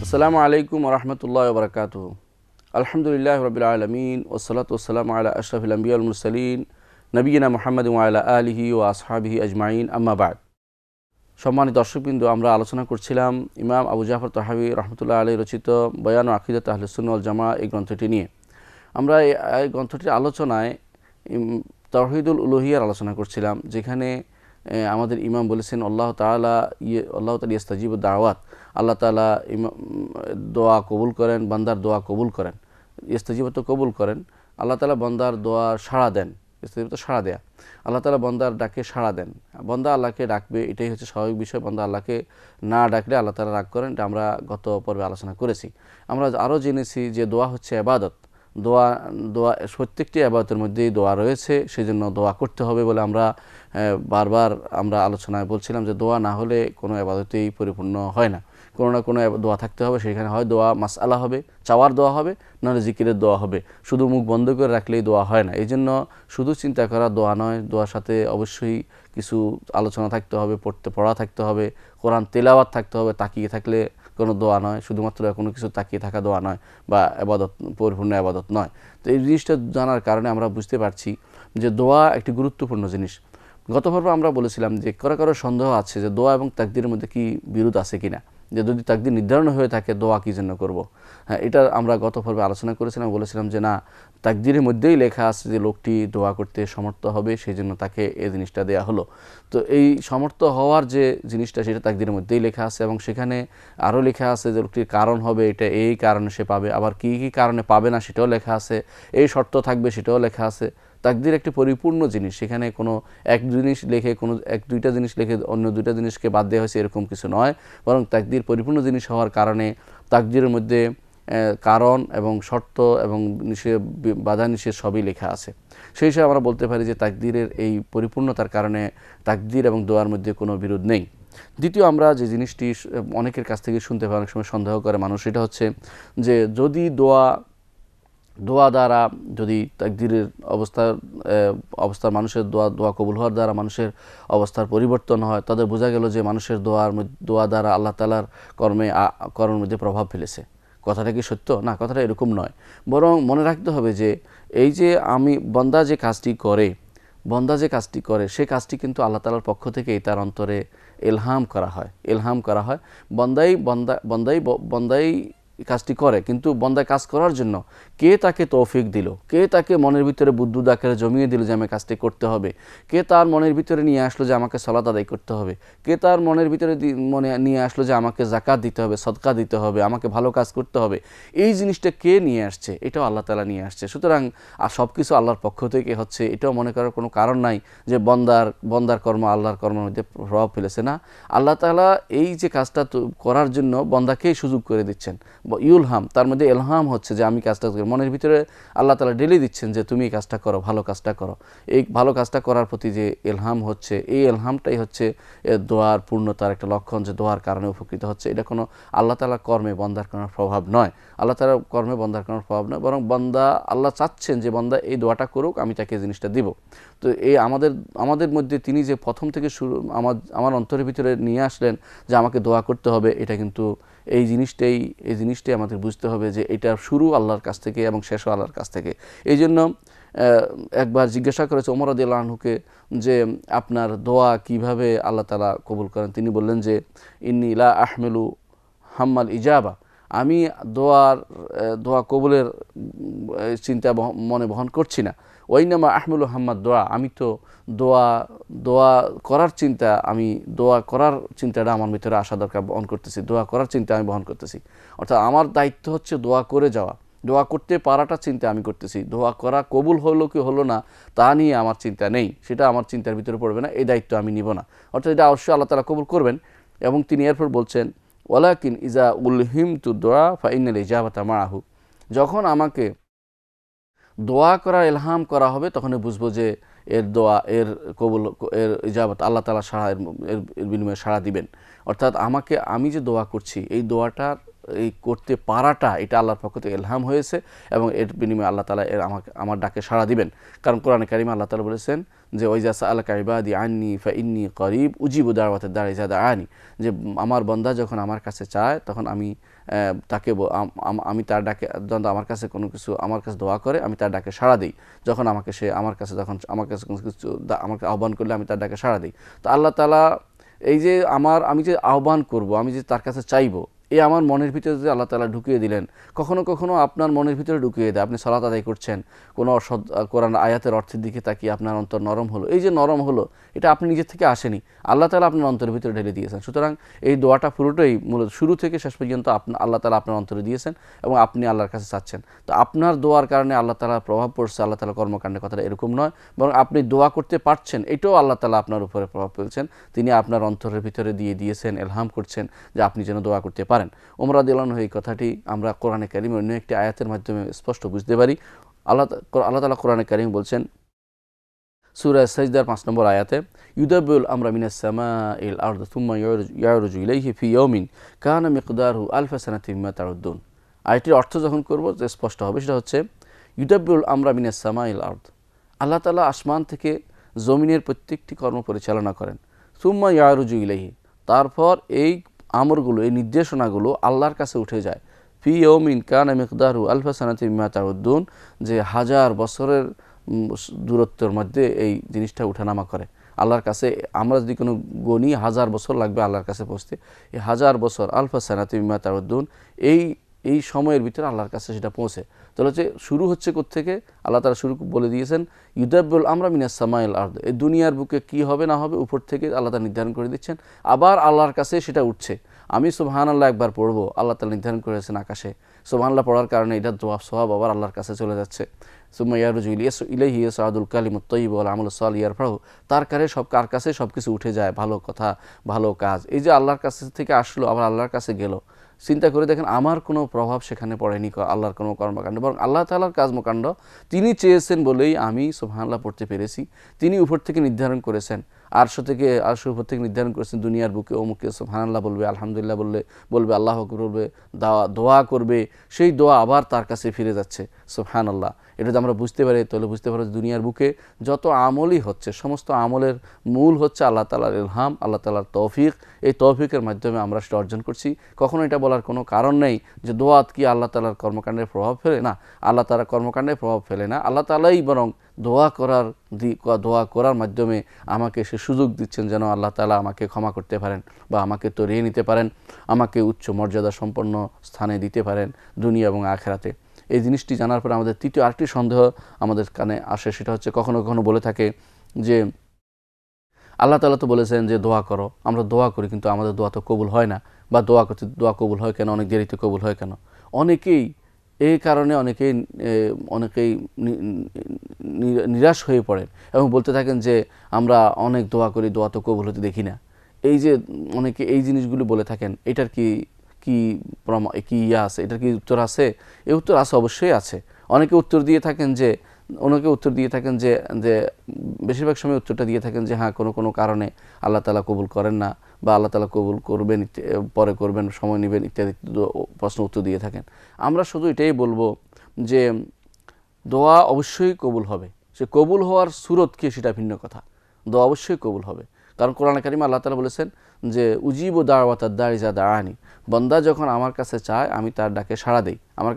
আসসালামু আলাইকুম ওয়া রাহমাতুল্লাহি ওয়া বারাকাতুহু। আলহামদুলিল্লাহি রাব্বিল আলামিন ওয়াসসালাতু ওয়াসসালামু আলা আশরাফিল আম্বিয়া ওয়াল মুরসালিন নবিয়িনা মুহাম্মাদিন ওয়া আলা আলিহি ওয়া আসহাবিহি আজমাইন, আম্মা বা'দ। সম্মানিত দর্শকবৃন্দ, আমরা আলোচনা করছিলাম ইমাম আবু জাফর তাহাবী রাহমাতুল্লাহি আলাইহি রচিত বয়ান ও আকিদাত আহলুস সুন্নাহ ওয়াল জামাআহ এই গ্রন্থটি নিয়ে। আমরা এই গ্রন্থটির আলোচনায় তাওহীদুল উলুহিয়ার আলোচনা করছিলাম, যেখানে আমাদের ইমাম বলেছেন আল্লাহ তাআলা ইস্তাজিবু দাওয়াত, আল্লাহ তাআলা দোয়া কবুল করেন, বান্দার দোয়া কবুল করেন। ইস্তাজিবু তো কবুল করেন, আল্লাহ তাআলা বান্দার দোয়া সাড়া দেন। ইস্তাজিবু তো সাড়া দেয়া, আল্লাহ তাআলা বান্দার ডাকে সাড়া দেন। বান্দা আল্লাহকে ডাকবে, এটাই হচ্ছে স্বাভাবিক বিষয়। বান্দা আল্লাহকে না ডাকলে আল্লাহ তাআলা রাগ করেন, এটা আমরা গত পর্বে আলোচনা করেছি। আমরা আরও জেনেছি যে দোয়া হচ্ছে ইবাদত। দোয়া প্রত্যেকটি ইবাদতের মধ্যেই দোয়া রয়েছে, সেজন্য দোয়া করতে হবে বলে আমরা বারবার আলোচনায় বলছিলাম যে দোয়া না হলে কোনো ইবাদতেই পরিপূর্ণ হয় না। কোনো না কোনো দোয়া থাকতে হবে, সেখানে হয় দোয়া মাসআলা হবে, চাওয়ার দোয়া হবে, নাহলে জিকিরের দোয়া হবে। শুধু মুখ বন্ধ করে রাখলেই দোয়া হয় না। এই জন্য শুধু চিন্তা করা দোয়া নয়, দোয়ার সাথে অবশ্যই কিছু আলোচনা থাকতে হবে, পড়া থাকতে হবে, কোরআন তেলাওয়াত থাকতে হবে। তাকিয়ে থাকলে কোনো দোয়া নয়, শুধুমাত্র কোনো কিছু তাকিয়ে থাকা দোয়া নয়, বা ইবাদত পরিপূর্ণ ইবাদত নয়। তো এই জিনিসটা জানার কারণে আমরা বুঝতে পারছি যে দোয়া একটি গুরুত্বপূর্ণ জিনিস। গত পর্বে আমরা বলেছিলাম যে কারো সন্দেহ আছে যে দোয়া এবং তাকদীরের মধ্যে কি বিরোধ আছে কিনা, যে যদি তাকদীর নির্ধারণ হয়ে থাকে দোয়া কী জন্য করব। হ্যাঁ, এটা আমরা গত পর্বে আলোচনা করেছিলাম। বলেছিলাম যে না, তাকদীরের মধ্যেই লেখা আছে যে লোকটি দোয়া করতে সমর্থ হবে, সেই জন্য তাকে এই জিনিসটা দেয়া হলো। তো এই সমর্থ হওয়ার যে জিনিসটা, সেটা তাকদীরের মধ্যেই লেখা আছে, এবং সেখানে আরও লেখা আছে যে লোকটির কারণ হবে, এটা এই কারণে সে পাবে, আবার কী কী কারণে পাবে না সেটাও লেখা আছে, এই শর্ত থাকবে সেটাও লেখা আছে। তাকদীর একটি পরিপূর্ণ জিনিস, সেখানে কোনো এক জিনিস লেখে, কোনো এক দুইটা জিনিস লেখে অন্য দুইটা জিনিসকে বাদ দেওয়া হয়েছে এরকম কিছু নয়, বরং তাকদীর পরিপূর্ণ জিনিস হওয়ার কারণে তাকদীরের মধ্যে কারণ এবং শর্ত এবং বাধা নিষেধ সবই লেখা আছে। সেই হিসাবে আমরা বলতে পারি যে তাকদীরের এই পরিপূর্ণতার কারণে তাকদীর এবং দোয়ার মধ্যে কোনো বিরোধ নেই। দ্বিতীয়, আমরা যে জিনিসটি অনেকের কাছ থেকে শুনতে পাই, অনেক সময় সন্দেহ করে মানুষ, সেটা হচ্ছে যে যদি দোয়া দ্বারা, যদি তাকদীরের অবস্থার মানুষের দোয়া কবুল হওয়ার দ্বারা মানুষের অবস্থার পরিবর্তন হয়, তাদের বোঝা গেল যে মানুষের দোয়া দ্বারা আল্লাহ তাআলার কর্মের মধ্যে প্রভাব ফেলেছে। কথাটা কি সত্য? না, কথাটা এরকম নয়। বরং মনে রাখতে হবে যে এই যে বান্দা যে কাজটি করে সেই কাজটি কিন্তু আল্লাহ তাআলার পক্ষ থেকেই তার অন্তরে ইলহাম করা হয়। বন্দাই কাজটি করে, কিন্তু বন্দা কাজ করার জন্য কে তাকে তৌফিক দিল, কে তাকে মনের ভিতরে বুদ্বুদ আকারে জমিয়ে দিল যে আমি কাজটি করতে হবে, কে তার মনের ভিতরে নিয়ে আসলো যে আমাকে সালাত আদায় করতে হবে, কে তার মনের ভিতরে নিয়ে আসলো যে আমাকে যাকাত দিতে হবে, সদকা দিতে হবে, আমাকে ভালো কাজ করতে হবে। এই জিনিসটা কে নিয়ে আসছে? এটাও আল্লাহ তাআলা নিয়ে আসছে। সুতরাং আর সব কিছু আল্লাহর পক্ষ থেকে হচ্ছে, এটাও মনে করার কোনো কারণ নাই যে বন্দার কর্ম আল্লাহর কর্মের মধ্যে প্রভাব ফেলেছে। না, আল্লাহ তাআলা এই যে কাজটা করার জন্য বন্দাকেই সুযোগ করে দিচ্ছেন। ইউলহাম, তার মধ্যে এলহাম হচ্ছে যে আমি কাজটা করি, মনের ভিতরে আল্লাহ তাআলা ঢেলে দিচ্ছেন যে তুমি এই কাজটা করো, ভালো কাজটা করো। এই ভালো কাজটা করার প্রতি যে এলহাম হচ্ছে, এই এলহামটাই হচ্ছে দোয়ার পূর্ণতার একটা লক্ষণ, যে দোয়ার কারণে উপকৃত হচ্ছে। এটা কোনো আল্লাহ তাআলার কর্মে বন্দার কোনো প্রভাব নয়, আল্লাহ তাআলার কর্মে বন্দার কোনো প্রভাব নয়, বরং আল্লাহ চাচ্ছেন যে বন্দা এই দোয়াটা করুক, আমি তাকে জিনিসটা দিব। তো এই আমাদের মধ্যে তিনি যে প্রথম থেকে আমার অন্তরের ভিতরে নিয়ে আসলেন যে আমাকে দোয়া করতে হবে, এটা কিন্তু এই জিনিসটাই আমাদের বুঝতে হবে যে এটা শুরু আল্লাহর কাছ থেকে এবং শেষও আল্লাহর কাছ থেকে। এই জন্য একবার জিজ্ঞাসা করেছে ওমর রাদিয়াল্লাহু আনহুকে যে আপনার দোয়া কিভাবে আল্লাহ তাআলা কবুল করেন। তিনি বললেন যে ইন্নী লা আহমিলু হাম্মাল ইজাবা, আমি দোয়া কবুলের চিন্তা মনে বহন করছি না। ওয়াইনামা আহমিলু হাম্মাদ দোয়া, আমি তো দোয়া করার চিন্তাটা আমার ভিতরে আসা দরকার, বহন করতেছি। দোয়া করার চিন্তা আমি বহন করতেছি, অর্থাৎ আমার দায়িত্ব হচ্ছে দোয়া করে যাওয়া, দোয়া করতে পারাটা চিন্তা আমি করতেছি। দোয়া করা কবুল হলো কি হলো না তা নিয়ে আমার চিন্তা নেই, সেটা আমার চিন্তার ভিতরে পড়বে না, এই দায়িত্ব আমি নিব না। অর্থাৎ এটা অবশ্যই আল্লাহ তাআলা কবুল করবেন। এবং তিনি এরপর বলছেন ওয়ালাকিন ইজা উলহিমতু দোয়া ফাইনাল ইজাবাতা মাআহু, যখন আমাকে দোয়া করার ইলহাম করা হবে তখনই বুঝবো যে এর দোয়া, এর কবুল, এর ইজাবত আল্লাহ তাআলা এর বিনিময়ে সাড়া দিবেন। অর্থাৎ আমি যে দোয়া করছি, এই দোয়াটার এই করতে পারাটা এটা আল্লাহর পক্ষ থেকে ইলহাম হয়েছে এবং এর বিনিময়ে আল্লাহ তাআলা আমার ডাকে সাড়া দিবেন। কারণ কোরআনে কারিমে আল্লাহ তাআলা বলেছেন যে ওয়াইজা সাআলাকা ইবাদি আন্নী ফাইন্নী করিব উজিবু দাওয়াতাদ দাঈ ইযা দাআনি, যে আমার বান্দা যখন আমার কাছে চায় তখন আমি তাকে আমি তার ডাকে, যখন আমার কাছে কোনো কিছু আমার কাছে দোয়া করে আমি তার ডাকে সাড়া দিই, যখন সে আমার কাছে কোনো কিছু আমাকে আহ্বান করলে আমি তার ডাকে সাড়া দিই। তো আল্লাহ তাআলা এই যে আমি যে আহ্বান করব, আমি যে তার কাছে চাইবো, এই আমার মনের ভিতরে যদি আল্লাহ তাআলা ঢুকিয়ে দিলেন, কখনো কখনো আপনার মনের ভিতরে ঢুকিয়ে দেয়, আপনি সালাত আদায় করছেন, কোনো কোরআন আয়াতের অর্থের দিকে তাকিয়ে আপনার অন্তর নরম হলো, এই যে নরম হলো এটা আপনি নিজের থেকে আসেনি, আল্লাহ তাআলা আপনার অন্তরের ভিতরে ঢেলে দিয়েছেন। সুতরাং এই দোয়াটা পুরোটাই মূলত শুরু থেকে শেষ পর্যন্ত আল্লাহ তাআলা আপনার অন্তরে দিয়েছেন এবং আপনি আল্লাহর কাছে চাচ্ছেন। তো আপনার দোয়ার কারণে আল্লাহ তাআলার প্রভাব পড়ছে, আল্লাহ তাআলা কর্মকাণ্ডের কথাটা এরকম নয়, বরং আপনি দোয়া করতে পারছেন এটাও আল্লাহ তাআলা আপনার উপরে প্রভাব ফেলছেন, তিনি আপনার অন্তরের ভিতরে দিয়ে দিয়েছেন, ইলহাম করছেন যে আপনি যেন দোয়া করতে পারেন। ওমর রাদিয়াল্লাহু আনহু এই কথাটি আমরা কোরআনে কারিমে অন্য একটি আয়াতের মাধ্যমে স্পষ্ট বুঝতে পারি। আল্লাহ তাআলা কোরআনে কারিমে বলছেন সূরা সাজদার 5 নম্বর আয়াতে, ইউদাব্বিরুল আমরা মিনাস সামাইল আরদি সুম্মা ইয়ারজু ইলাইহি ফি ইয়াউমিন কানা মিকদারুহু আলফা সানাতিন মিম্মা তাউদ্দুন। আয়াটির অর্থ যখন করব যে স্পষ্ট হবে, সেটা হচ্ছে ইউদাব্বিরুল আমরা মিনাস সামাইল আরদ, আল্লাহ তাআলা আসমান থেকে জমিনের প্রত্যেকটি কর্ম পরিচালনা করেন, সুম্মা ইয়ারজু ইলাইহি, তারপর এই আমরগুলো, এই নির্দেশনাগুলো আল্লাহর কাছে উঠে যায়, ফি ইয়াউমিন কানা মিকদারুহু আলফা সানাতিন মিম্মা তাউদ্দুন, যে 1000 বছরের দূরত্বের মধ্যে এই জিনিসটা উঠানামা করে আল্লাহর কাছে। আমরা যদি কোনো গণি 1000 বছর লাগবে আল্লাহর কাছে পৌঁছতে, এই 1000 বছর আলফা সানাতি মিম্মা তাউদ্দুন, এই সময়ের ভিতরে আল্লাহর কাছে সেটা পৌঁছে। তাহলে হচ্ছে শুরু হচ্ছে কোত্থেকে, আল্লাহ তাআলা শুরু বলে দিয়েছেন ইউদাব্বিরুল আমরা মিনাস সামাইল আরদ, এই দুনিয়ার বুকে কি হবে না হবে উপর থেকে আল্লাহ তাআলা নির্ধারণ করে দিচ্ছেন, আবার আল্লাহর কাছে সেটা উঠছে। আমি সুবহানাল্লাহ একবার পড়বো, আল্লাহ তাআলা নির্ধারণ করেছেন আকাশে, সুবহানাল্লাহ পড়ার কারণে এটা সওয়াব আবার আল্লাহর কাছে চলে যাচ্ছে। সুম্মা ইয়ারজু ইলাইহি ইয়াসআদুল কালিমুত তাইয়্যিবু ওয়াল আমালুস সালিহু ইয়ারফাহু, কার কাছে সব কিছু উঠে যায়, ভালো কথা ভালো কাজ, এই যে আল্লাহর কাছে থেকে আসলো আবার আল্লাহর কাছে গেল। চিন্তা করে দেখেন, আমার কোনো প্রভাব সেখানে পড়েনি আল্লাহর কোনো কর্মকাণ্ড, বরং আল্লাহ তাআলার কর্মকাণ্ড, তিনি চেয়েছেন বলেই আমি সুবহানাল্লাহ পড়তে পেরেছি, তিনি উপর থেকে নির্ধারণ করেছেন, আরশের উপর থেকে নির্ধারণ করেছেন দুনিয়ার বুকে অমুকে সুবহানাল্লাহ বলবে, আলহামদুলিল্লাহ বলবে, আল্লাহু আকবার বলবে, দোয়া করবে, সেই দোয়া আবার তার কাছে ফিরে যাচ্ছে। সুবহানাল্লাহ, এটা যদি আমরা বুঝতে পারি তাহলে বুঝতে পারো দুনিয়ার বুকে যত আমলই হচ্ছে সমস্ত আমলের মূল হচ্ছে আল্লাহ তাআলার ইলহাম, আল্লাহ তাআলার তৌফিক। এই তৌফিকের মাধ্যমে আমরা সেটা অর্জন করছি। কখনো এটা বলার কোনো কারণ নেই যে দোয়াত কি আল্লাহ তাআলার কর্মকাণ্ডের প্রভাব ফেলে, না, আল্লাহ তাআলার কর্মকাণ্ডের প্রভাব ফেলে না, আল্লাহ তাআলাই বরং দোয়া করার মাধ্যমে আমাকে সে সুযোগ দিচ্ছেন যেন আল্লাহ তাআলা আমাকে ক্ষমা করতে পারেন বা আমাকে তরিয়ে নিতে পারেন, আমাকে উচ্চ মর্যাদা সম্পন্ন স্থানে দিতে পারেন দুনিয়া এবং আখিরাতে। এই জিনিসটি জানার পরে আমাদের তৃতীয় আরেকটি সন্দেহ আমাদের কানে আসে, সেটা হচ্ছে কখনো কখনো বলে থাকে যে আল্লাহ তাআলা তো বলেছেন যে দোয়া করো, আমরা দোয়া করি কিন্তু আমাদের দোয়া তো কবুল হয় না, বা দোয়া কবুল হয় কেন, অনেক দেরিতে কবুল হয় কেন। অনেকেই এই কারণে অনেকেই নিরাশ হয়ে পড়েন এবং বলতে থাকেন যে আমরা অনেক দোয়া করি, দোয়া তো কবুল হতে দেখি না। এই যে অনেকে এই জিনিসগুলো বলে থাকেন, এটার কি আছে, এটার কি উত্তর আছে? এই উত্তর আছে, অবশ্যই আছে। অনেকে উত্তর দিয়ে থাকেন যে বেশিরভাগ সময় উত্তরটা দিয়ে থাকেন যে হ্যাঁ, কোনো কারণে আল্লাহ তাআলা কবুল করেন না, বা আল্লাহ তাআলা কবুল করবেন, পরে করবেন, সময় নেবেন ইত্যাদি প্রশ্ন উত্তর দিয়ে থাকেন। আমরা শুধু এটাই বলবো যে দোয়া অবশ্যই কবুল হবে, সে কবুল হওয়ার সুরত কি সেটা ভিন্ন কথা, দোয়া অবশ্যই কবুল হবে। কারণ কোরআনে কারিমে আল্লাহ তাআলা বলেছেন যে উজিবু দাওয়াতাদ দাঈ ইযা দাআনি, বান্দা যখন আমার কাছে চায় আমি তার ডাকে সাড়া দেই, আমার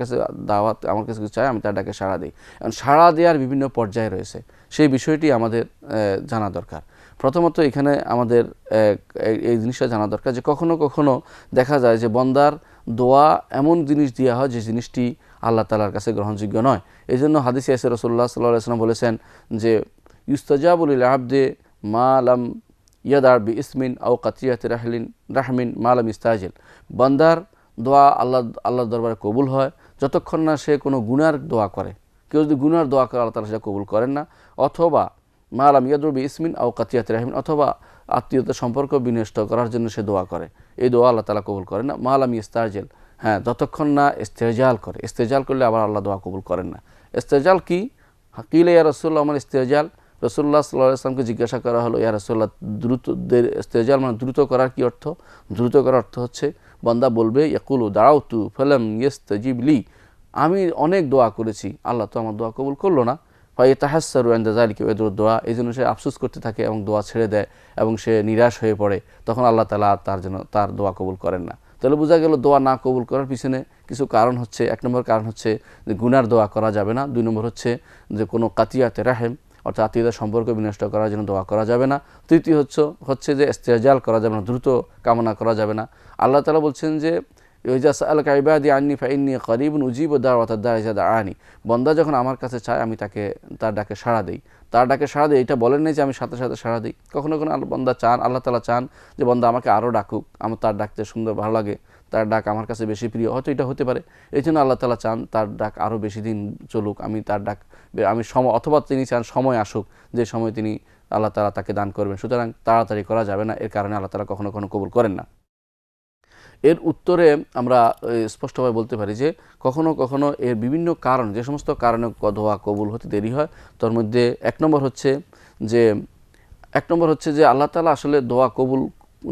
কাছে চায় আমি তার ডাকে সাড়া দেই। এবং সাড়া দেওয়ার বিভিন্ন পর্যায় রয়েছে, সেই বিষয়টি আমাদের জানা দরকার। প্রথমত এখানে আমাদের এই জিনিসটা জানা দরকার যে কখনো কখনো দেখা যায় যে বান্দার দোয়া এমন জিনিস দেওয়া হয় যে জিনিসটি আল্লাহ তাআলার কাছে গ্রহণযোগ্য নয়। এই জন্য হাদিসে আছে রাসূলুল্লাহ সাল্লাল্লাহু আলাইহি ওয়াসাল্লাম বলেছেন যে ইউস্তাজাবু লিল আবদে মা লাম ইয়াদার বি ইসমিন আও কাতিয়াতি রাহমিন মা লাম ইস্তাজিল, বান্দার দোয়া আল্লাহর দরবারে কবুল হয় যতক্ষণ না সে কোনো গুনার দোয়া করে। কেউ যদি গুনার দোয়া করে আল্লাহ তাআলা সেটা কবুল করেন না, অথবা মা লাম ইয়াদুর বি ইসমিন আও কাতিয়াতি রাহমিন, অথবা আত্মীয়তার সম্পর্ক বিনষ্ট করার জন্য সে দোয়া করে, এই দোয়া আল্লাহ তাআলা কবুল করেন না। মা লাম ইস্তাজিল, হ্যাঁ, যতক্ষণ না ইস্তেজাল করে, ইস্তেজাল করলে আবার আল্লাহ দোয়া কবুল করেন না। ইস্তেজাল কি? কিলা ইয়া রাসূলুল্লাহ, আমার ইস্তেজাল, রাসূলুল্লাহ সাল্লাল্লাহু আলাইহি ওয়াসাল্লামকে জিজ্ঞাসা করা হলো, ইয়া রাসূলুল্লাহ, ইস্তেজাল মানে দ্রুত করার কি অর্থ? দ্রুত করার অর্থ হচ্ছে বান্দা বলবে, ইয়াকুলু দাআউতু ফালাম ইস্তাজিব লি, আমি অনেক দোয়া করেছি, আল্লাহ তো আমার দোয়া কবুল করলো না। ফায়াতাহাসসারু ইনদা যালিকা ওয়াদউ দোয়া, এই জন্য সে আফসোস করতে থাকে এবং দোয়া ছেড়ে দেয় এবং সে নিরাশ হয়ে পড়ে। তখন আল্লাহ তাআলা তার দোয়া কবুল করেন না। তাহলে বোঝা গেল দোয়া না কবুল করার পিছনে কিছু কারণ হচ্ছে। 1 নম্বর কারণ হচ্ছে যে গুনার দোয়া করা যাবে না। 2 নম্বর হচ্ছে যে কোনো কাতিয়াতে রাহেম, অর্থাৎ আত্মীয়তার সম্পর্ক বিনষ্ট করার জন্য দোয়া করা যাবে না। তৃতীয় হচ্ছে যে ইস্তেজাল করা যাবে না, দ্রুত কামনা করা যাবে না। আল্লাহ তাআলা বলছেন যে ইজা সাআলাকা ইবাদি আন্নী ফাইন্নী করিবুন উজিবু দাওয়াতাদ দাঈ ইযা দাআনি, বান্দা যখন আমার কাছে চায় আমি তার ডাকে সাড়া দেই। তার ডাকে সাড়া দেই, এটা বলেন নাই যে আমি সাথে সাথে সাড়া দিই। কখনো কখনো আল্লাহ তাআলা চান যে বান্দা আমাকে আরও ডাকুক, আমার তার ডাকতে সুন্দর ভালো লাগে, তার ডাক আমার কাছে বেশি প্রিয়, হয়তো এটা হতে পারে। এই জন্য আল্লাহ তাআলা চান তার ডাক আরও বেশি দিন চলুক, আমি সময়, অথবা তিনি চান সময় আসুক যে সময় তিনি আল্লাহ তাআলা তাকে দান করবেন। সুতরাং তাড়াতাড়ি করা যাবে না, এর কারণে আল্লাহ তাআলা কখনো কখনো কবুল করেন না। এর উত্তরে আমরা স্পষ্টভাবে বলতে পারি যে কখনো কখনো এর বিভিন্ন কারণ, যে সমস্ত কারণে দোয়া কবুল হতে দেরি হয়, তার মধ্যে 1 নম্বর হচ্ছে যে আল্লাহ তাআলা আসলে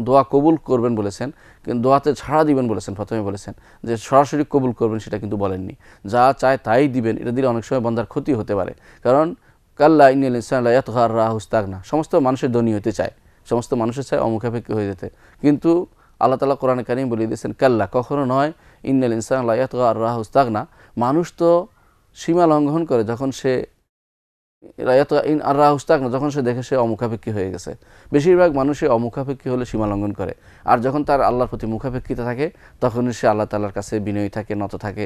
দোয়া কবুল করবেন বলেছেন, কিন্তু দোয়াতে ছাড়া দিবেন বলেছেন। প্রথমে বলেছেন যে সরাসরি কবুল করবেন, সেটা কিন্তু বলেননি। যা চায় তাই দিবেন, এটা দিলে অনেক সময় বান্দার ক্ষতি হতে পারে। কারণ কাল্লা ইন্নাল ইনসানা লা ইয়াতগা আর রাআহু ইসতাগনা, সমস্ত মানুষের ধনী হতে চায়, সমস্ত মানুষের চায় অমুখাপেক্ষী হয়ে যেতে, কিন্তু আল্লাহ তাআলা কোরআনে কারীম বলে দিয়েছেন কাল্লা, কখনো নয়, ইন্নাল ইনসানা লা ইয়াতগা আর রাআহু ইসতাগনা, মানুষ তো সীমা লঙ্ঘন করে যখন সে যখন সে দেখে সে অমুখাপেক্ষী হয়ে গেছে। বেশিরভাগ মানুষই অমুখাপেক্ষী হলে সীমা লঙ্ঘন করে, আর যখন তার আল্লাহর প্রতি মুখাপেক্ষিতা থাকে তখনই সে আল্লাহ তাআলার কাছে বিনয়ী থাকে, নত থাকে।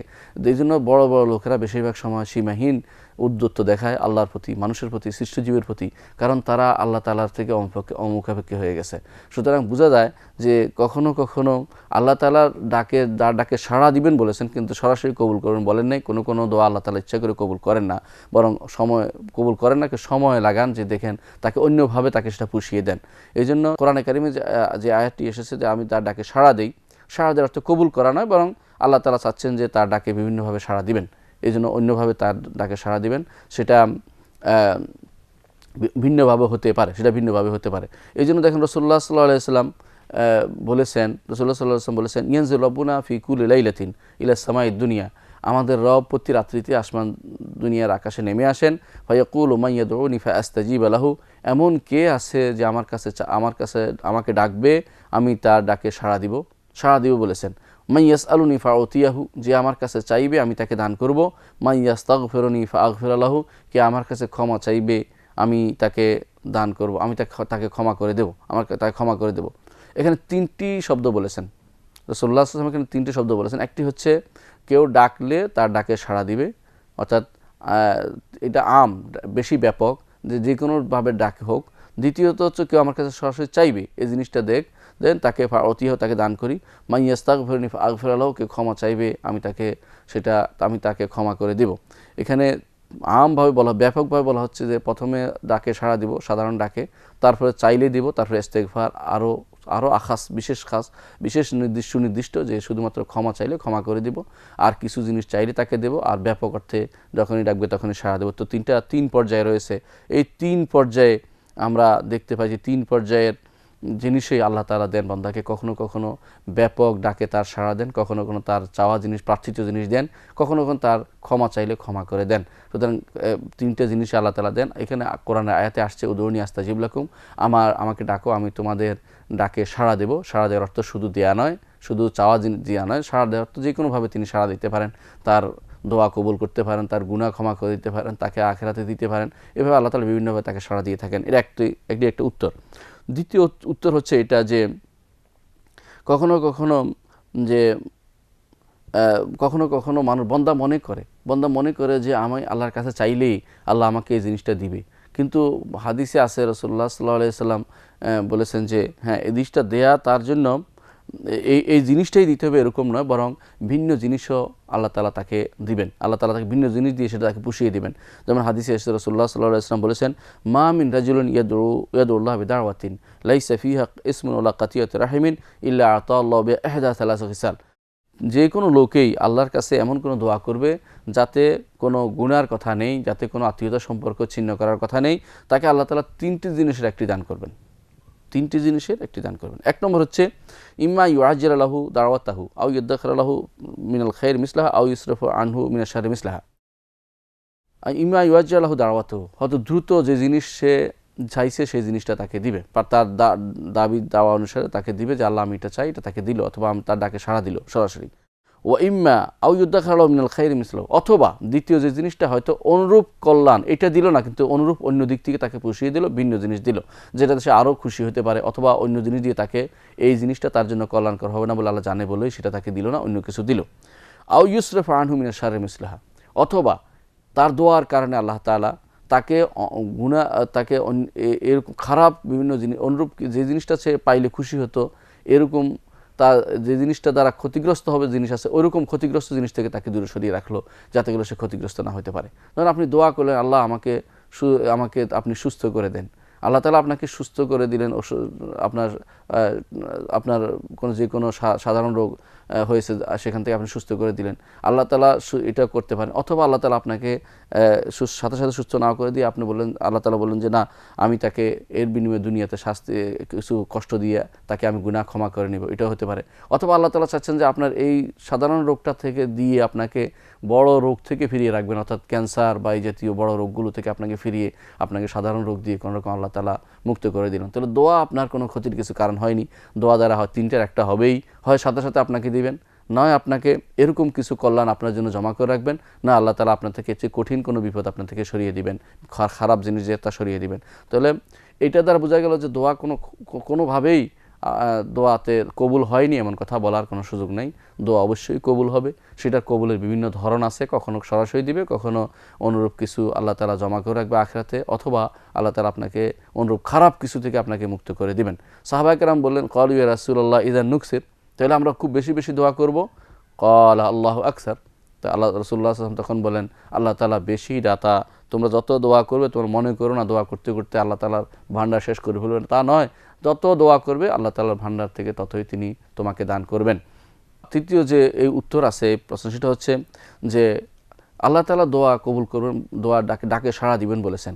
এই জন্য বড় বড় লোকেরা বেশিরভাগ সময় সীমাহীন উদ্ধত্ত দেখায় আল্লাহর প্রতি, মানুষের প্রতি, সৃষ্টজীবের প্রতি, কারণ তারা আল্লাহ তাআলার থেকে অমুখাপেক্ষী হয়ে গেছে। সুতরাং বোঝা যায় যে কখনো কখনো আল্লাহ তাআলার ডাকে সাড়া দিবেন বলেছেন, কিন্তু সরাসরি কবুল করবেন বলেন নাই। কোনো কোনো দোয়া আল্লাহ তাআলা ইচ্ছা করে কবুল করেন না, বরং কবুল করেন না, সময় লাগান, যে দেখেন তাকে অন্যভাবে তাকে সেটা পুষিয়ে দেন। এই জন্য কোরআনে কারিমে যে আয়াতটি এসেছে যে আমি তার ডাকে সাড়া দেই, সাড়া দেওয়ার অর্থ কবুল করা নয়, বরং আল্লাহ তাআলা চাচ্ছেন যে তার ডাকে বিভিন্নভাবে সাড়া দিবেন। এই জন্য অন্যভাবে তার ডাকে সাড়া দিবেন, সেটা ভিন্নভাবে হতে পারে। এই জন্য দেখেন রাসূলুল্লাহ সাল্লাল্লাহু আলাইহি ওয়াসাল্লাম বলেছেন, ইয়ানজিলু রাব্বুনা ফি কুল্লি লাইলাতিন ইলা সামাইদ দুনিয়া, আমাদের রব প্রতি রাত্রিতে আসমান দুনিয়ার আকাশে নেমে আসেন। ফায়াকুলু মান ইয়াদউনি ফাআস্তাজিবা লাহু, এমন কে আছে যে আমাকে ডাকবে, আমি তার ডাকে সাড়া দিব বলেছেন। মান ইয়াসআলুনি ফাউতিয়াহু, যে আমার কাছে চাইবে আমি তাকে দান করব। মান ইয়াস্তাগফিরুনি ফাআগফিরা লাহু, কে আমার কাছে ক্ষমা চাইবে আমি তাকে দান করব, আমি তাকে ক্ষমা করে দেব। এখানে 3টি শব্দ বলেছেন রাসূলুল্লাহ সাল্লাল্লাহু আলাইহি ওয়াসাল্লাম, এখানে 3টি শব্দ বলেছেন। একটি হচ্ছে কেউ ডাকলে তার ডাকে সাড়া দিবে, অর্থাৎ এটা বেশি ব্যাপক, যে কোনোভাবে ডাকে হোক। দ্বিতীয়ত হচ্ছে কেউ আমার কাছে সরাসরি চাইবে, এই জিনিসটা দেন তাকে তাকে দান করি। মান ইয়াস্তাগফিরুনি ফাআগফির লাহু, কেউ ক্ষমা চাইবে আমি তাকে ক্ষমা করে দেব। এখানে আমভাবে ব্যাপকভাবে বলা হচ্ছে যে প্রথমে ডাকে সাড়া দিব, সাধারণ ডাকে, তারপরে চাইলে দিব, তারপরে ইস্তেগফার, আরও বিশেষ সুনির্দিষ্ট যে শুধুমাত্র ক্ষমা চাইলে ক্ষমা করে দিব, আর কিছু জিনিস চাইলে তাকে দেব, আর ব্যাপক অর্থে যখনই ডাকবে তখনই সাড়া দেব। তো 3 পর্যায়ে রয়েছে। এই 3 পর্যায়ে আমরা দেখতে পাই যে 3 পর্যায়ের জিনিসই আল্লাহ তাআলা দেন বান্দাকে। কখনো কখনো ব্যাপক ডাকে তার সাড়া দেন, কখনো কখনো তার চাওয়া জিনিস, প্রার্থিত জিনিস দেন, কখনো কখনো তার ক্ষমা চাইলে ক্ষমা করে দেন। সুতরাং 3টে জিনিস আল্লাহ তাআলা দেন। এখানে কোরআনের আয়াতে আসছে উদুনি আস্তাজিব লাকুম, আমাকে ডাকো আমি তোমাদের ডাকে সাড়া দেব। সাড়া দেওয়ার অর্থ শুধু দেয়া নয়, শুধু চাওয়া দেওয়া নয়, সাড়া দেওয়ার অর্থ যে কোনোভাবে তিনি সাড়া দিতে পারেন, তার দোয়া কবুল করতে পারেন, তার গুনাহ ক্ষমা করে দিতে পারেন, তাকে আখিরাতে দিতে পারেন। এভাবে আল্লাহ তাআলা বিভিন্নভাবে তাকে সাড়া দিয়ে থাকেন। এর একটা উত্তর। দ্বিতীয় উত্তর হচ্ছে এটা যে কখনো কখনো মানুষ বান্দা মনে করে যে আমি আল্লাহর কাছে চাইলেই আল্লাহ আমাকে এই জিনিসটা দিবে, কিন্তু হাদিসে আছে রাসূলুল্লাহ সাল্লাল্লাহু আলাইহি ওয়াসাল্লাম বলেছেন যে হ্যাঁ, এই জিনিসটা দেয়া তার জন্য এই জিনিসটাই দিতে হবে এরকম নয়, বরং ভিন্ন জিনিসও আল্লাহ তাআলা তাকে দিবেন। আল্লাহ তাআলা তাকে ভিন্ন জিনিস দিয়ে সেটা তাকে পুষিয়ে দিবেন। যেমন হাদিসে এসেছে রাসূলুল্লাহ সাল্লাল্লাহু আলাইহি ওয়াসাল্লাম বলেছেন, মা মিন রাজুলিন ইয়াদউল্লাহ বিদাওয়াতিন লাইসা ফিহা ইসমুন ওয়ালা কাতিয়াতু রাহিমিন ইল্লা আতা আল্লাহু বিইহদা সালাসা খিসাল। যে কোনো লোকেই আল্লাহর কাছে এমন কোনো দোয়া করবে যাতে কোনো গুনার কথা নেই, যাতে কোনো আত্মীয়তা সম্পর্ক ছিন্ন করার কথা নেই, তাকে আল্লাহ তাআলা তিনটি জিনিসের একটি দান করবেন। তিনটি জিনিসের একটি দান করবেন। এক নম্বর হচ্ছে ইম্মা ইউআজ্জিল লাহু দাওয়াতাহু আও ইউদাখির লাহু মিনাল খাইর মিসলাহা আও ইউসরিফু আনহু মিনাশ শাররি মিসলাহা। ইম্মা ইউআজ্জিল লাহু দাওয়াতাহু, হয়তো দ্রুত যে জিনিস সে চাইছে সেই জিনিসটা তাকে দিবে, তার দাবি দাওয়া অনুসারে তাকে দিবে, যে আল্লাহ আমি এটা চাই, এটা তাকে দিল, অথবা তার ডাকে সাড়া দিল সরাসরি। ও ইম্মা আও ইউদাখির লাহু মিনাল খাইর মিসলাহু, অথবা দ্বিতীয় যে জিনিসটা হয়তো অনুরূপ কল্যাণ এটা দিল না, কিন্তু অনুরূপ অন্য দিক থেকে তাকে পুষিয়ে দিল, ভিন্ন জিনিস দিল, যেটাতে সে আরও খুশি হতে পারে, অথবা অন্য জিনিস দিয়ে তাকে এই জিনিসটা তার জন্য কল্যাণকর হবে না বলে আল্লাহ জানে বলেই সেটা তাকে দিল না, অন্য কিছু দিল। আও ইউসরিফু আনহু মিনাশ শাররি মিসলাহা, অথবা তার দোয়ার কারণে আল্লাহ তাআলা তাকে তাকে এরকম খারাপ বিভিন্ন জিনিস, অনুরূপ যে জিনিসটা সে পাইলে খুশি হতো এরকম তার যে জিনিসটা দ্বারা ক্ষতিগ্রস্ত হবে জিনিস আছে, ওইরকম ক্ষতিগ্রস্ত জিনিস থেকে তাকে দূরে সরিয়ে রাখলো, যাতে করে সে ক্ষতিগ্রস্ত না হতে পারে। ধরুন আপনি দোয়া করলেন, আল্লাহ আমাকে আপনি সুস্থ করে দেন, আল্লাহ তাআলা আপনাকে সুস্থ করে দিলেন, আপনার আপনার যে কোনো সাধারণ রোগ হয়েছে সেখান থেকে আপনি সুস্থ করে দিলেন, আল্লাহ তাআলা এটা করতে পারেন। অথবা আল্লাহ তাআলা আপনাকে সাথে সাথে সুস্থ না করে দিয়ে আপনি বললেন, আল্লাহ তাআলা বললেন যে না, আমি তাকে এর বিনিময়ে দুনিয়াতে শাস্তি কিছু কষ্ট দিয়ে তাকে আমি গুনাহ ক্ষমা করে নিব, এটাও হতে পারে। অথবা আল্লাহ তাআলা চাচ্ছেন যে আপনার এই সাধারণ রোগটা থেকে দিয়ে আপনাকে বড় রোগ থেকে ফিরিয়ে রাখবেন, অর্থাৎ ক্যান্সার বা এই জাতীয় বড় রোগগুলো থেকে আপনাকে ফিরিয়ে আপনাকে সাধারণ রোগ দিয়ে কোনো রকম আল্লাহ তাআলা মুক্ত করে দিলেন। তাহলে দোয়া আপনার কোনো ক্ষতির কিছু কারণ হয়নি। দোয়া দ্বারা হয় তিনটার একটা হবেই, হয় সাথে সাথে আপনাকে দিবেন, নয় আপনাকে এরকম কিছু কল্যাণ আপনার জন্য জমা করে রাখবেন, না আল্লাহ তাআলা আপনার থেকে চেয়ে কঠিন কোনো বিপদ আপনার থেকে সরিয়ে দিবেন, খারাপ জিনিস যে তা সরিয়ে দিবেন। তাহলে এটা দ্বারা বোঝা গেল যে দোয়া কোনোভাবেই দোয়াতে কবুল হয়নি এমন কথা বলার কোনো সুযোগ নেই। দোয়া অবশ্যই কবুল হবে, সেটার কবুলের বিভিন্ন ধরন আছে, কখনো সরাসরি দিবে, কখনো অনুরূপ কিছু আল্লাহ তাআলা জমা করে রাখবে আখিরাতে, অথবা আল্লাহ তাআলা আপনাকে অনুরূপ খারাপ কিছু থেকে আপনাকে মুক্ত করে দিবেন। সাহাবায়ে কেরাম বললেন, ক্বালু ইয়া রাসূলুল্লাহ ইযা নুকসির, তাহলে আমরা খুব বেশি বেশি দোয়া করব। ক্বালা আল্লাহু আকসার, তা আল্লাহ রাসূলুল্লাহ সাল্লাল্লাহু আলাইহি ওয়াসাল্লাম তখন বলেন, আল্লাহ তাআলা বেশি দাতা, তোমরা যত দোয়া করবে তোমরা মনে করো না দোয়া করতে করতে আল্লাহ তাআলার ভান্ডার শেষ করে ফেলবেন, তা নয়, যত দোয়া করবে আল্লাহ তাআলার ভান্ডার থেকে ততই তিনি তোমাকে দান করবেন। তৃতীয় যে এই উত্তর আছে এই প্রশ্ন, সেটা হচ্ছে যে আল্লাহ তাআলা দোয়া কবুল করবেন, দোয়া ডাকে সাড়া দিবেন বলেছেন,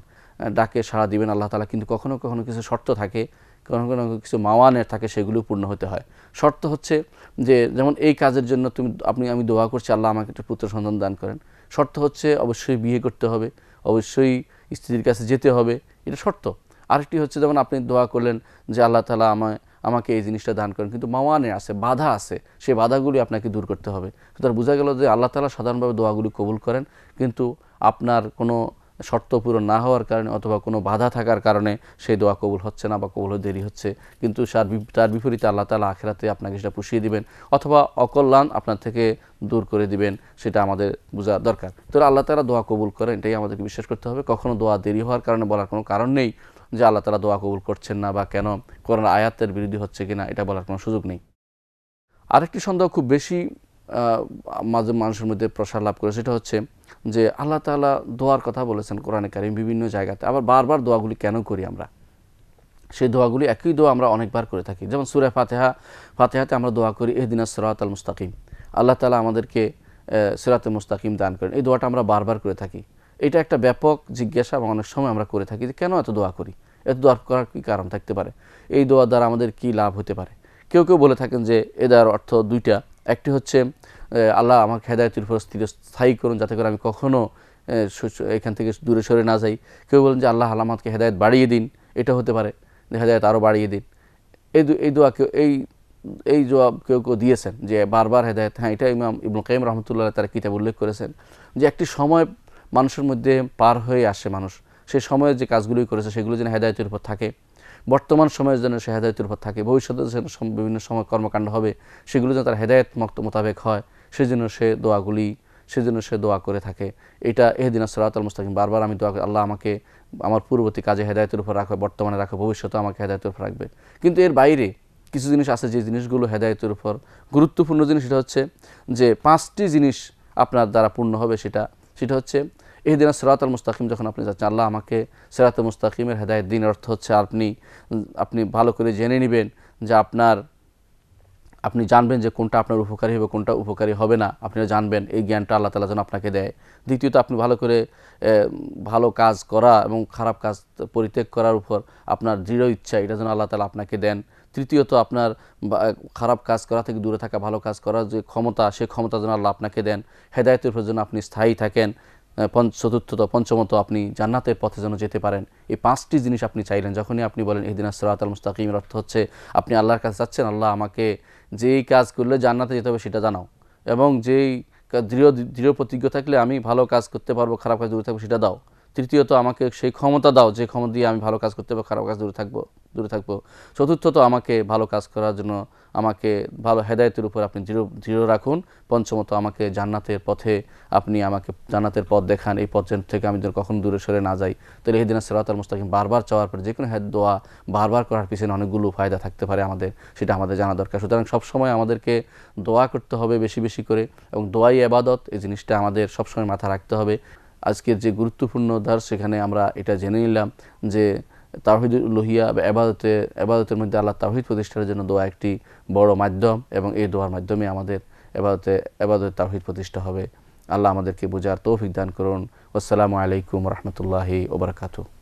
ডাকে সাড়া দিবেন আল্লাহ তাআলা, কিন্তু কখনো কখনো কিছু শর্ত থাকে, কখনো কখনো কিছু মাওয়ানের থাকে, সেগুলো পূর্ণ হতে হয়। শর্ত হচ্ছে যে যেমন এই কাজের জন্য আমি দোয়া করছি আল্লাহ আমাকে একটা পুত্র সন্তান দান করেন, শর্ত হচ্ছে অবশ্যই বিয়ে করতে হবে, অবশ্যই স্ত্রীর কাছে যেতে হবে, এটা শর্ত। আরেকটি হচ্ছে যেমন আপনি দোয়া করলেন যে আল্লাহ তাআলা আমাকে এই জিনিসটা দান করেন, কিন্তু মাওয়ানে আছে, বাধা আছে, সেই বাধাগুলি আপনাকে দূর করতে হবে। সুতরাং বোঝা গেল যে আল্লাহ তাআলা সাধারণভাবে দোয়াগুলি কবুল করেন, কিন্তু আপনার কোনো শর্ত পূরণ না হওয়ার কারণে অথবা কোনো বাধা থাকার কারণে সেই দোয়া কবুল হচ্ছে না বা কবুল হতে দেরি হচ্ছে, কিন্তু তার বিপরীতে আল্লাহ তাআলা আখিরাতে আপনাকে সেটা পুষিয়ে দিবেন, অথবা অকল্যাণ আপনার থেকে দূর করে দিবেন, সেটা আমাদের বোঝা দরকার। তো আল্লাহ তাআলা দোয়া কবুল করেন, এটাই আমাদেরকে বিশ্বাস করতে হবে। কখনো দোয়া দেরি হওয়ার কারণে বলার কোনো কারণ নেই যে আল্লাহ তাআলা দোয়া কবুল করছেন না, বা কেন কোরআন আয়াতের বিরোধী হচ্ছে কিনা, এটা বলার কোনো সুযোগ নেই। আরেকটি সন্দেহ খুব বেশি মাঝে মানুষের মধ্যে প্রসার লাভ করে, সেটা হচ্ছে যে আল্লাহ তাআলা দোয়ার কথা বলেছেন কোরআনে কারীম বিভিন্ন জায়গাতে, আবার বারবার দোয়াগুলি কেন করি আমরা? সেই দোয়াগুলি একই দোয়া আমরা অনেকবার করে থাকি। যেমন সূরা ফাতিহাতে আমরা দোয়া করি ইহদিনাস সিরাতাল মুস্তাকিম, আল্লাহ তাআলা আমাদেরকে সিরাতুল মুস্তাকিম দান করেন, এই দোয়াটা আমরা বারবার করে থাকি। এটা একটা ব্যাপক জিজ্ঞাসা এবং অনেক সময় আমরা করে থাকি যে কেন এত দোয়া করি, এত দোয়া করার কী কারণ থাকতে পারে, এই দোয়া দ্বারা আমাদের কী লাভ হতে পারে। কেউ কেউ বলে থাকেন যে এ দোয়ার অর্থ দুইটা, একটি হচ্ছে আল্লাহ আমাকে হেদায়েতের উপর স্থায়ী করুন, যাতে করে আমি কখনও এখান থেকে দূরে সরে না যাই। কেউ বলেন যে আল্লাহ আমাকে হেদায়েত বাড়িয়ে দিন, এটা হতে পারে, হেদায়েত আরও বাড়িয়ে দিন। এই দোয়া এই জবাব কেউ কেউ দিয়েছেন যে বারবার হেদায়েত, হ্যাঁ এটা ইমাম ইবনুল কাইয়িম রাহমাতুল্লাহ তার কিতাবে উল্লেখ করেছেন যে একটি সময় মানুষের মধ্যে পার হয়ে আসে, মানুষ সেই সময়ে যে কাজগুলোই করেছে সেগুলো যেন হেদায়েতের উপর থাকে, বর্তমান সময়ের জন্য সে হেদায়েতের উপর থাকে, ভবিষ্যতে যেন বিভিন্ন সময় কর্মকাণ্ড হবে সেগুলো যেন তার হেদায়েত মোতাবেক হয়, সেজন্য সে দোয়া করে থাকে। এটা ইহদিনাস সিরাতাল মুস্তাকিম, বারবার আমি দোয়া করি আল্লাহ আমাকে আমার পূর্ববর্তী কাজে হেদায়েতের উপর রাখবে, বর্তমানে রাখবে, ভবিষ্যতে আমাকে হেদায়েতের উপর রাখবে। কিন্তু এর বাইরে কিছু জিনিস আছে যে জিনিসগুলো হেদায়েতের উপর গুরুত্বপূর্ণ জিনিস, সেটা হচ্ছে যে 5টি জিনিস আপনার দ্বারা পূর্ণ হবে, সেটা হচ্ছে ইহদিনাস সিরাতাল মুস্তাকিম। যখন আপনি যাচ্ছেন আল্লাহ আমাকে সিরাতাল মুস্তাকিমের হেদায়েত দিন, অর্থ হচ্ছে আপনি ভালো করে জেনে নেবেন যে আপনার আপনি জানবেন যে কোনটা আপনার উপকারী হবে কোনটা উপকারী হবে না, আপনি জানবেন, এই জ্ঞানটা আল্লাহ তাআলা যেন আপনাকে দেয়। দ্বিতীয়ত, আপনি ভালো করে ভালো কাজ করা এবং খারাপ কাজ পরিত্যাগ করার উপর আপনার দৃঢ় ইচ্ছা, এটা যেন আল্লাহ তাআলা আপনাকে দেন। তৃতীয়ত, আপনার খারাপ কাজ করা থেকে দূরে থাকা, ভালো কাজ করার যে ক্ষমতা, সেই ক্ষমতা যেন আল্লাহ আপনাকে দেন। হেদায়েতের উপর যেন আপনি স্থায়ী থাকেন। চতুর্থত, পঞ্চমত, আপনি জান্নাতের পথে যেন যেতে পারেন। এই 5টি জিনিস আপনি চাইলেন। যখনই আপনি বলেন ইহদিনাস সিরাতাল মুস্তাকিমের অর্থ হচ্ছে আপনি আল্লাহর কাছে চাচ্ছেন, আল্লাহ আমাকে যেই কাজ করলে জান্নাতে যেতে হবে সেটা জানাও, এবং যেই দৃঢ় প্রতিজ্ঞ থাকলে আমি ভালো কাজ করতে পারবো, খারাপ কাজ দূরে থাকবো, সেটা দাও। তৃতীয়ত, আমাকে সেই ক্ষমতা দাও যে ক্ষমতা দিয়ে আমি ভালো কাজ করতে পারবো, খারাপ কাজ দূরে থাকবো। চতুর্থত, আমাকে ভালো কাজ করার জন্য আমাকে ভালো হেদায়েতের উপর আপনি দৃঢ় রাখুন। পঞ্চমত, আমাকে জান্নাতের পথে আপনি আমাকে জান্নাতের পথ দেখান, এই পথ থেকে আমি যেন কখনো দূরে সরে না যাই। তাহলে ইহদিনাস সিরাতাল মুস্তাকিম বারবার চাওয়ার পরে, যে কোনো দোয়া বারবার করার পিছনে অনেকগুলো ফায়দা থাকতে পারে আমাদের, সেটা আমাদের জানা দরকার। সুতরাং সবসময় আমাদেরকে দোয়া করতে হবে বেশি বেশি করে, এবং দোয়াই ইবাদত, এই জিনিসটা আমাদের সবসময় মাথা রাখতে হবে। আজকের যে গুরুত্বপূর্ণ দার্স, সেখানে আমরা এটা জেনে নিলাম যে তাওহীদুল উলুহিয়া বা এবাদতের মধ্যে আল্লাহ তাওহীদ প্রতিষ্ঠার জন্য দোয়া একটি বড় মাধ্যম, এবং এই দোয়ার মাধ্যমে আমাদের এবাদতে তাওহীদ প্রতিষ্ঠা হবে। আল্লাহ আমাদেরকে বোঝার তৌফিক দান করুন। আসসালামু আলাইকুম রহমতুল্লাহি ওয়া বারাকাতুহু।